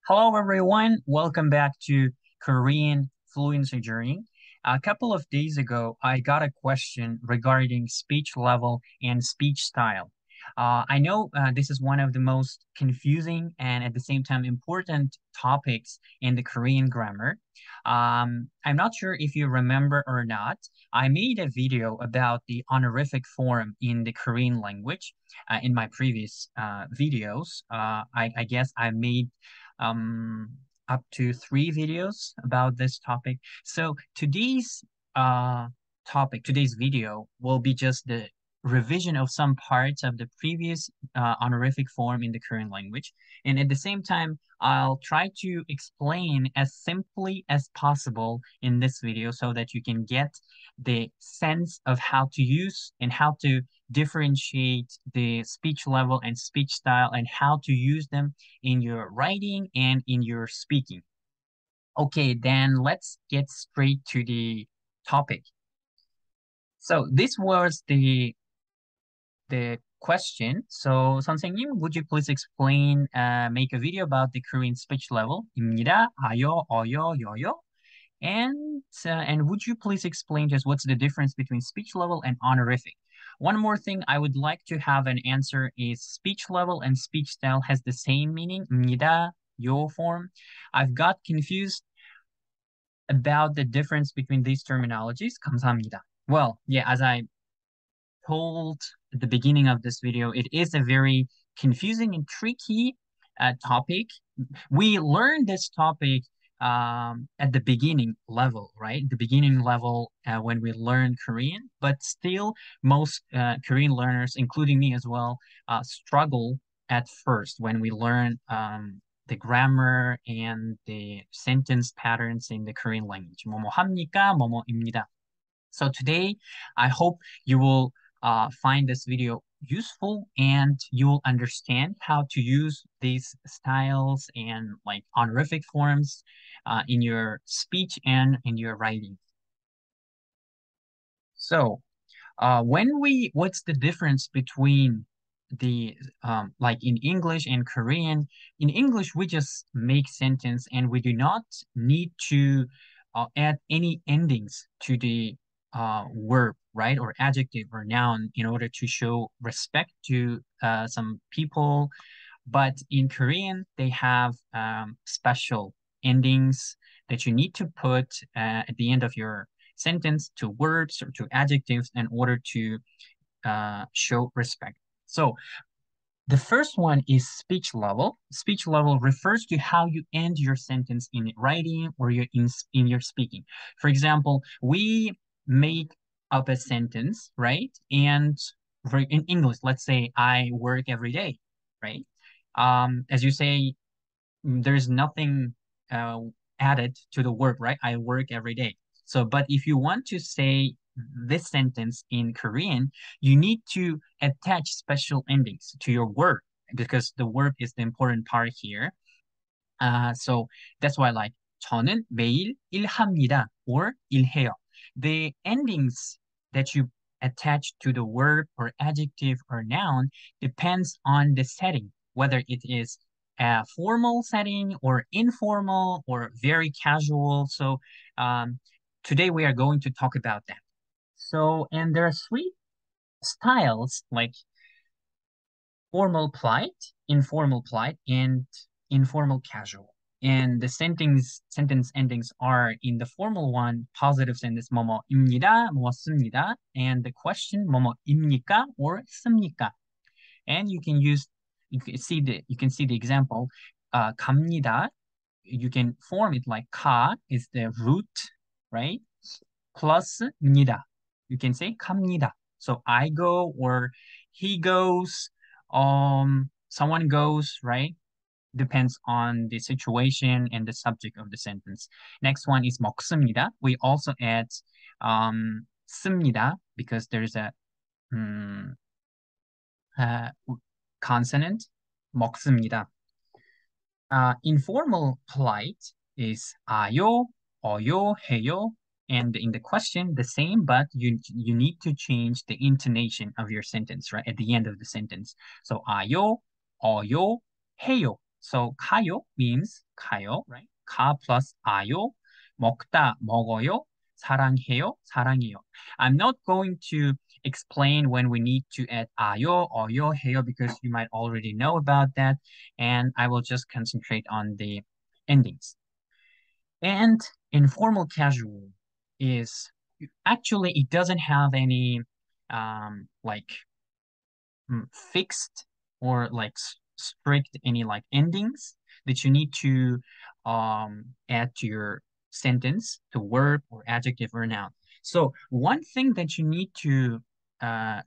Hello, everyone. Welcome back to Korean Fluency Journey. A couple of days ago, I got a question regarding speech level and speech style. I know this is one of the most confusing and at the same time important topics in the Korean grammar. I'm not sure if you remember or not. I made a video about the honorific form in the Korean language in my previous videos. I guess I made um, up to three videos about this topic. So uh, today's video will be just the revision of some parts of the previous honorific form in the current language. And at the same time, I'll try to explain as simply as possible in this video so that you can get the sense of how to use and how to differentiate the speech level and speech style and how to use them in your writing and in your speaking. Okay, then let's get straight to the topic. So this was the question. So 선생님, would you please explain, make a video about the Korean speech level? 입니다. 아요, 어요, 여요. And would you please explain to us what's the difference between speech level and honorific? One more thing I would like to have an answer is speech level and speech style has the same meaning, 입니다, 요 form. I've got confused about the difference between these terminologies. 감사합니다. Well, yeah, as I told at the beginning of this video, it is a very confusing and tricky topic. We learned this topic at the beginning level, right? The beginning level when we learn Korean, but still most Korean learners, including me as well, struggle at first when we learn the grammar and the sentence patterns in the Korean language. 뭐뭐 합니까? 뭐뭐입니다. So today, I hope you will find this video useful and you will understand how to use these styles and like honorific forms in your speech and in your writing. So, what's the difference between the like in English and Korean? In English, we just make sentence and we do not need to add any endings to the verb, right? Or adjective or noun in order to show respect to some people. But in Korean, they have special endings that you need to put at the end of your sentence to words or to adjectives in order to show respect. So the first one is speech level. Speech level refers to how you end your sentence in writing or in your speaking. For example, we make up a sentence, right? And in English, let's say I work every day, right? As you say, there's nothing uh, added to the verb, right? I work every day. So, but if you want to say this sentence in Korean, you need to attach special endings to your word because the verb is the important part here. So that's why like 저는 매일 일합니다 or 일해요. The endings that you attach to the verb or adjective or noun depends on the setting, whether it is a formal setting or informal or very casual. So today we are going to talk about that. So, and there are three styles like formal polite, and informal casual. And the sentence endings are in the formal one, positive sentence 뭐뭐입니다, 뭐습니다, and the question 뭐뭐입니까 or 습니까. And you can see the example. 갑니다. You can form it like 가 is the root, right? Plus 니다. You can say 갑니다. So I go or he goes, someone goes, right? Depends on the situation and the subject of the sentence. Next one is 먹습니다. We also add 씁니다 because there's a uh, consonant. 먹습니다. Informal polite is 아요, 어요, 해요, and in the question the same, but you need to change the intonation of your sentence, right? At the end of the sentence. So 아요, 어요, 해요. So 가요 means 가요, right? 가 plus 아요, 먹다, 먹어요, 사랑해요, 사랑해요. I'm not going to explain when we need to add 아요, 어요, 해요 because you might already know about that, and I will just concentrate on the endings. And informal casual is actually it doesn't have any like fixed or like strict any like endings that you need to add to your sentence to verb or adjective or noun. So one thing that you need to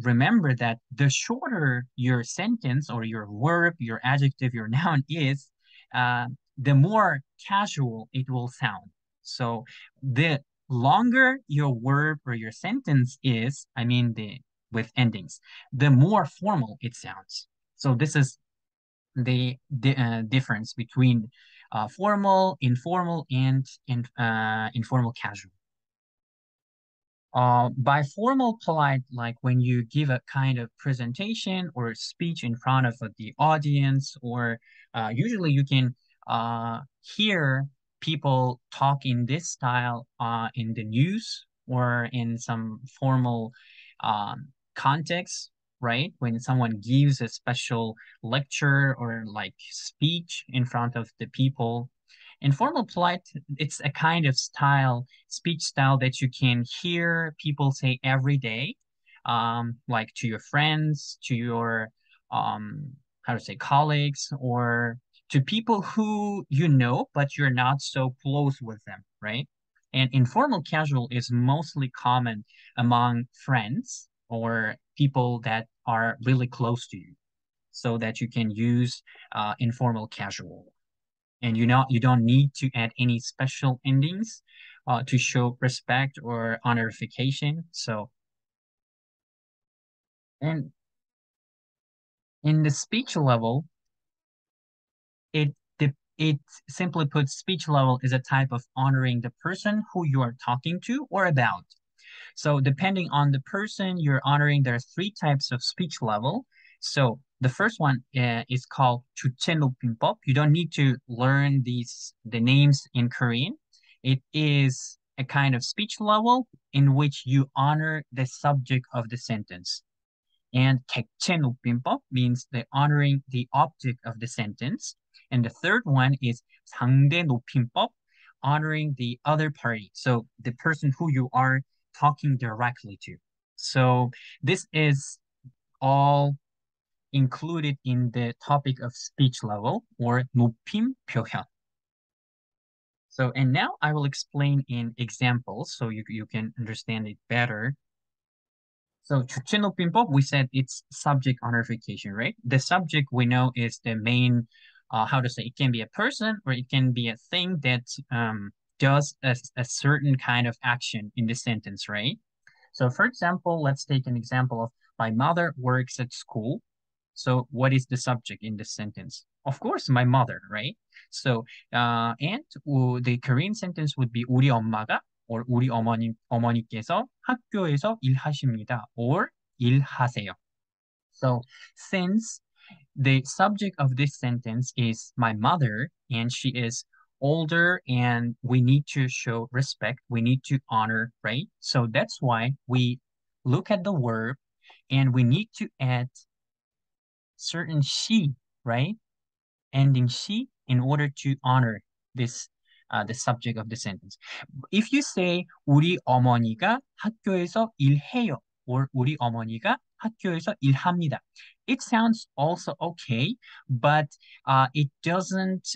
remember that the shorter your sentence or your verb, your adjective, your noun is, uh, the more casual it will sound. So the longer your verb or your sentence is, I mean the with endings, the more formal it sounds. So this is the difference between formal, informal, and informal casual. By formal polite, like when you give a kind of presentation or speech in front of the audience, or usually you can hear people talk in this style in the news or in some formal context, right? When someone gives a special lecture or like speech in front of the people. Informal polite, it's a kind of style, speech style that you can hear people say every day, like to your friends, to your, how to say, colleagues, or to people who you know, but you're not so close with them, right? And informal casual is mostly common among friends or people that are really close to you, so that you can use informal casual. And you don't need to add any special endings to show respect or honorification. So, and in the speech level, it simply puts speech level is a type of honoring the person who you are talking to or about. So depending on the person you're honoring, there are three types of speech level. So the first one is called 주체 높임법. You don't need to learn the names in Korean. It is a kind of speech level in which you honor the subject of the sentence. And 객체 높임법 means the honoring the object of the sentence. And the third one is 상대 높임법, honoring the other party. So the person who you are talking directly to. So this is all included in the topic of speech level or 높임 표현. So, and now I will explain in examples so you can understand it better. So 주체 높임법, we said it's subject honorification, right? The subject we know is the main, how to say, it can be a person or it can be a thing that does a certain kind of action in the sentence, right? So for example, let's take an example of my mother works at school. So what is the subject in this sentence? Of course, my mother, right? So and the Korean sentence would be 우리 엄마가 or 우리 어머니께서 학교에서 일하십니다 or 일하세요. So since the subject of this sentence is my mother and she is older and we need to show respect, we need to honor, right? So that's why we look at the verb and we need to add certain she, right? Ending she in order to honor this the subject of the sentence. If you say 우리 어머니가 학교에서 일해요 or 우리 어머니가 학교에서 일합니다, it sounds also okay, but it doesn't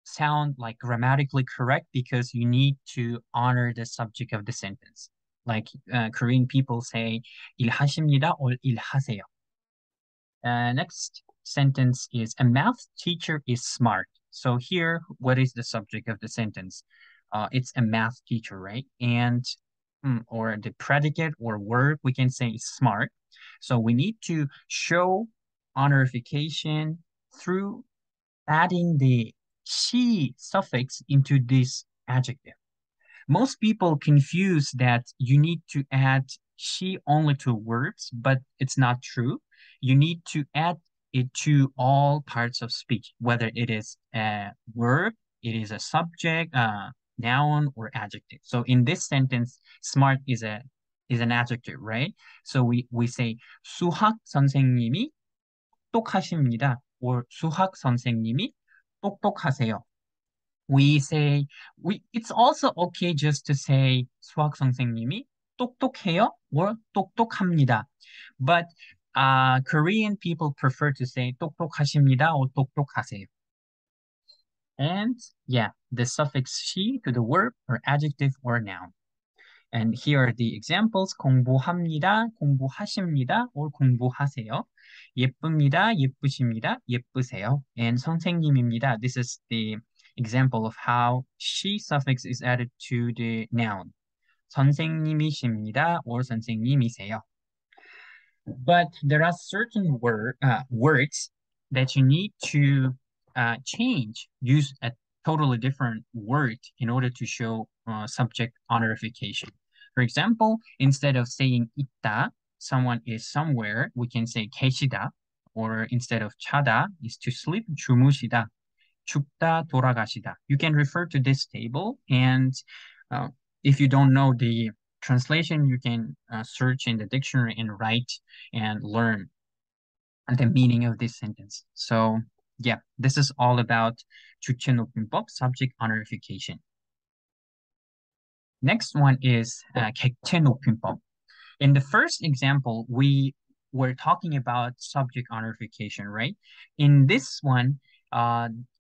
sound like grammatically correct because you need to honor the subject of the sentence. Like Korean people say 일하십니다 or 일하세요. Next sentence is a math teacher is smart. So here, what is the subject of the sentence? It's a math teacher, right? And or the predicate or verb we can say is smart. So we need to show honorification through adding the she suffix into this adjective. Most people confuse that you need to add she only to verbs, but it's not true. You need to add it to all parts of speech, whether it is a verb, it is a subject, noun, or adjective. So in this sentence, smart is an adjective, right? So we say 수학 선생님이 똑똑하십니다, or 수학 선생님이 똑똑하세요. We say it's also okay just to say 수학 선생님이 똑똑해요 or 똑똑합니다. But Korean people prefer to say 똑똑하십니다 or 똑똑하세요. And yeah, the suffix 시 to the verb or adjective or noun. And here are the examples. 공부합니다, 공부하십니다, or 공부하세요. 예쁩니다, 예쁘십니다, 예쁘세요. And 선생님입니다. This is the example of how she suffix is added to the noun. 선생님이십니다, or 선생님이세요. But there are certain words that you need to change, use a totally different word in order to show subject honorification. For example, instead of saying 있다, someone is somewhere, we can say 계시다, or instead of 자다 is to sleep, 주무시다, 죽다, 돌아가시다. You can refer to this table, and uh, if you don't know the translation, you can search in the dictionary and write and learn the meaning of this sentence. So yeah, this is all about 주체 높임법, subject honorification. Next one is 객체 높임법. In the first example, we were talking about subject honorification, right? In this one,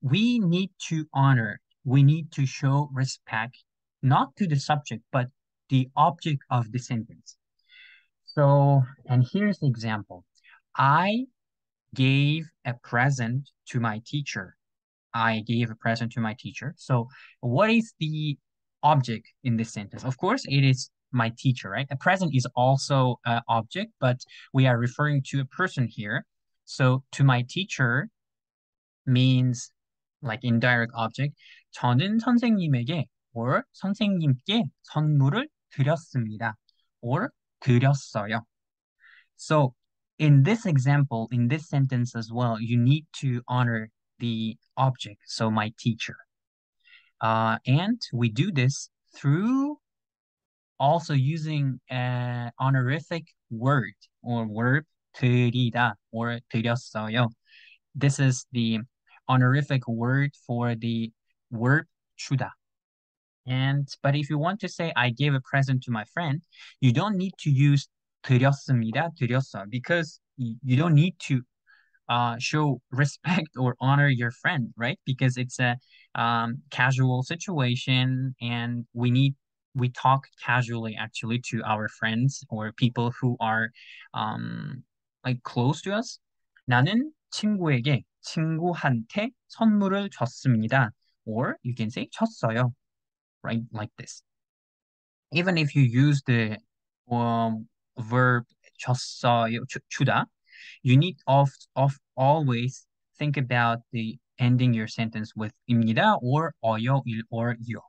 we need to honor, we need to show respect, not to the subject, but the object of the sentence. So, and here's the example. I gave a present to my teacher. I gave a present to my teacher. So what is the object in this sentence? Of course, it is my teacher, right? A present is also an object, but we are referring to a person here. So to my teacher means like indirect object. 저는 선생님에게 or 선생님께 선물을 드렸습니다. or 드렸어요. So in this example, in this sentence as well, you need to honor the object, so my teacher. And we do this through also using an honorific word or verb, 드리다 or 드렸어요. This is the honorific word for the verb 주다. But if you want to say I gave a present to my friend, you don't need to use 드렸습니다, 드렸어, because you don't need to show respect or honor your friend, right? Because it's a casual situation, and we talk casually actually to our friends or people who are like close to us. 나는 친구한테 선물을 줬습니다. Or you can say 줬어요, right? Like this. Even if you use the verb 줬어요, 주다, you need of always think about the ending your sentence with 입니다 or 어요, 일 or 요.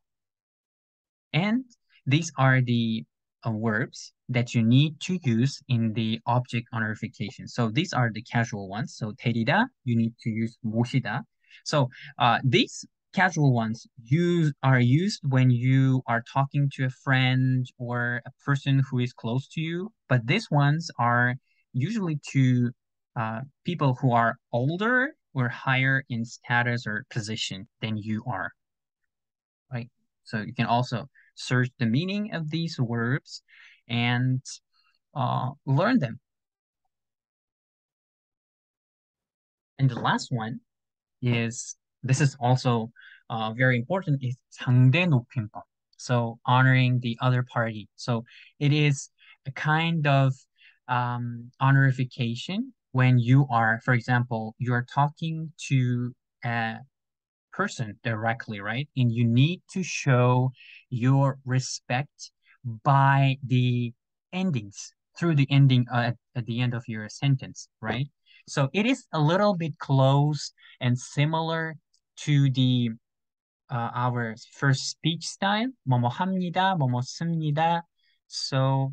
And these are the verbs that you need to use in the object honorification. So these are the casual ones. So 데리다, you need to use 모시다. So these casual ones are used when you are talking to a friend or a person who is close to you. But these ones are usually to people who are older or higher in status or position than you are, right? So you can also search the meaning of these verbs and learn them. And the last one is, this is also very important, is 상대 높임법. So honoring the other party. So it is a kind of honorification when you are, for example, you are talking to a person directly, right? And you need to show your respect by the endings, through the ending at the end of your sentence, right? So it is a little bit close and similar to the our first speech style, 뭐뭐 합니다, 뭐뭐 씁니다. So,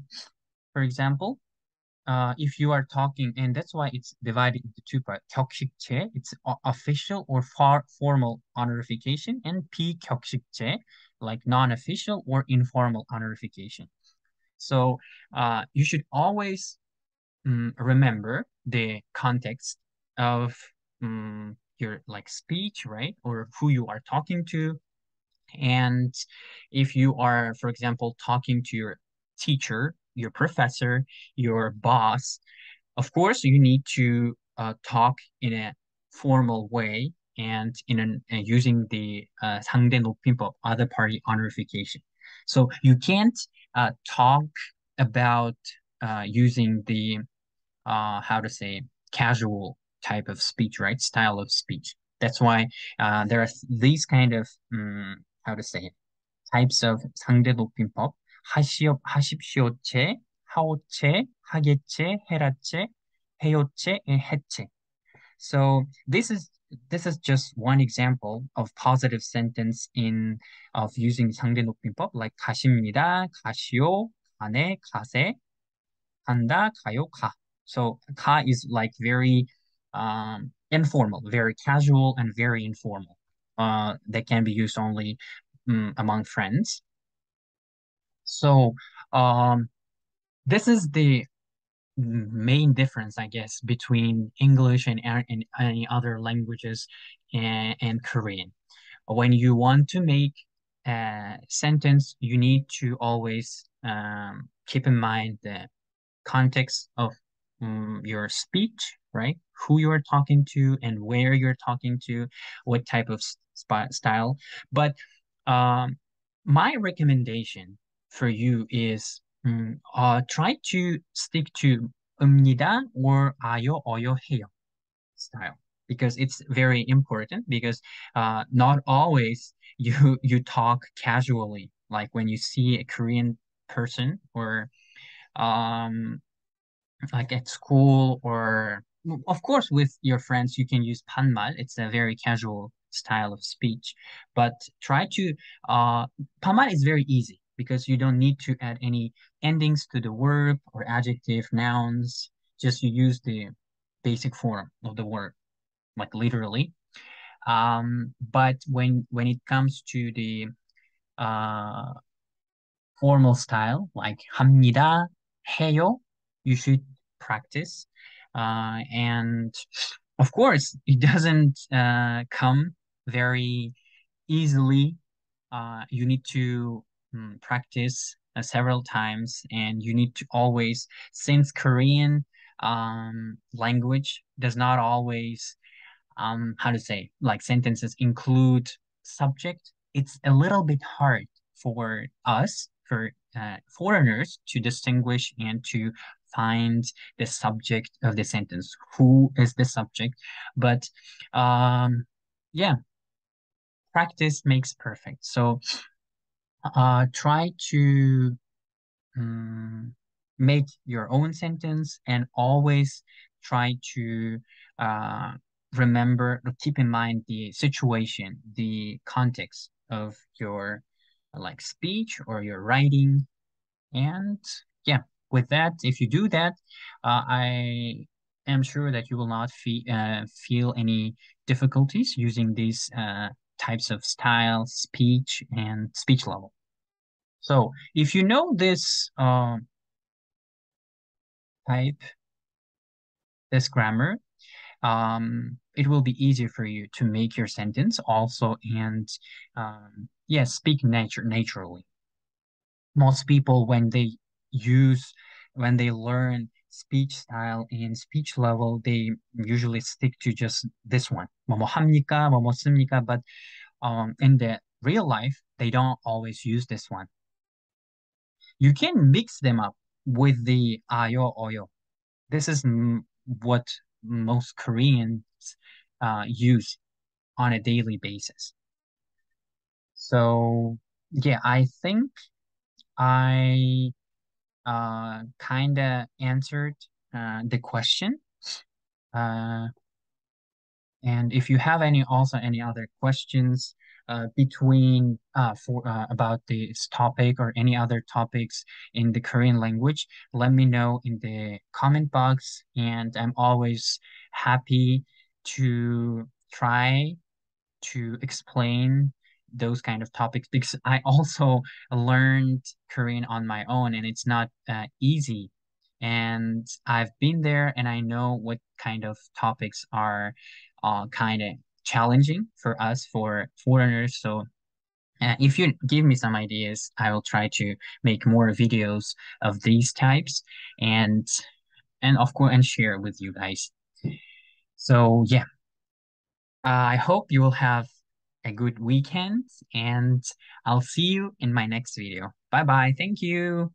for example, if you are talking, and that's why it's divided into two parts. 격식체, it's official or formal honorification, and 비격식체, like non-official or informal honorification. So you should always remember the context of your like speech, right? Or who you are talking to. And if you are, for example, talking to your teacher, your professor, your boss, of course, you need to talk in a formal way and using the 상대 높임법, other party honorification. So you can't talk about using the how to say casual type of speech, right? Style of speech. That's why there are these kind of how to say it, types of 상대 높임법. 하십시오체, 하오체, 하겠체, 헤라체, 해요체, and 해체. So this is just one example of positive sentence in of using 상대 높임법 like 가십니다, 가시오, 가네, 가세, 간다, 가요, 가. So ka is like very informal, very casual and very informal. That can be used only among friends. So this is the main difference, I guess, between English and any other languages and Korean. When you want to make a sentence, you need to always keep in mind the context of your speech, right? Who you are talking to and where you're talking to, what type of style. But um, my recommendation for you is try to stick to 읍니다 or 아요, 어요, 해요 style because it's very important because not always you talk casually like when you see a Korean person or um like at school or of course with your friends you can use 반말. It's a very casual style of speech, but try to 반말 is very easy because you don't need to add any endings to the verb or adjective nouns. Just you use the basic form of the word like literally. But when it comes to the uh formal style like 합니다, 해요, you should practice. And of course, it doesn't come very easily. You need to practice several times, and you need to always, since Korean language does not always how to say like sentences include subject, it's a little bit hard for us for foreigners to distinguish and to find the subject of the sentence, who is the subject. But yeah, practice makes perfect. So try to um, make your own sentence and always try to uh, remember or keep in mind the situation, the context of your like speech or your writing. And yeah, with that, if you do that, I am sure that you will not feel any difficulties using these types of style, speech, and speech level. So if you know this type, this grammar, it will be easier for you to make your sentence also and yeah, speak naturally. Most people use when they learn speech style and speech level, they usually stick to just this one. 뭐뭐 합니까? 뭐뭐 씁니까? But in the real life, they don't always use this one. You can mix them up with the ayo oyo. This is what most Koreans use on a daily basis. So yeah, I think I kind of answered the question. Uh, and if you have any other questions between for about this topic or any other topics in the Korean language, let me know in the comment box, and I'm always happy to try to explain those kind of topics because I also learned Korean on my own and it's not easy. And I've been there and I know what kind of topics are kind of challenging for us, for foreigners. So if you give me some ideas, I will try to make more videos of these types and of course and share with you guys. So yeah, I hope you will have a good weekend and I'll see you in my next video. Bye bye. Thank you.